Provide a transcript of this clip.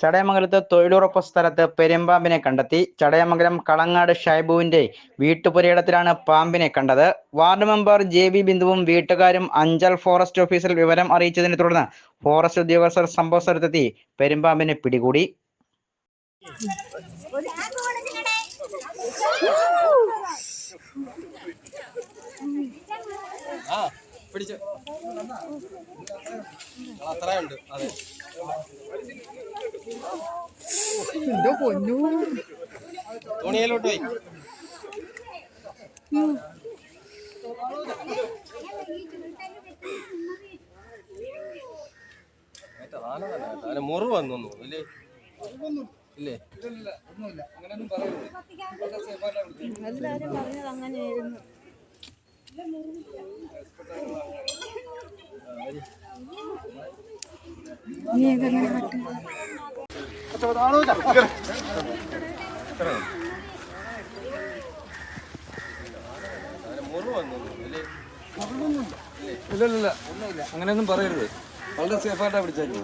ചടയമംഗലത്ത് തൊഴിലുറപ്പ് സ്ഥലത്ത് പെരുമ്പാമ്പിനെ കണ്ടെത്തി. ചടയമംഗലം കളങ്ങാട് ഷൈബുവിന്റെ വീട്ടുപുരയിടത്തിലാണ് പാമ്പിനെ കണ്ടത്. വാർഡ് മെമ്പർ JV ബിന്ദുവും വീട്ടുകാരും അഞ്ചൽ ഫോറസ്റ്റ് ഓഫീസിൽ വിവരം അറിയിച്ചതിനെ തുടർന്ന് ഫോറസ്റ്റ് ഉദ്യോഗസ്ഥർ സംഭവസ്ഥലത്തെത്തി പെരുമ്പാമ്പിനെ പിടികൂടി. തോണിയിലോട്ട് പോയി മുറിവ് വന്നു ഇല്ലേ ഇല്ലേ എല്ലാരും പറഞ്ഞത് അങ്ങനെയായിരുന്നു. മുറിവ് വന്നു ഇല്ലേ ഇല്ല ഒന്നുമില്ല അങ്ങനെയൊന്നും പറയരുത്. വളരെ സേഫായിട്ടാണ് പിടിച്ചായിരുന്നു.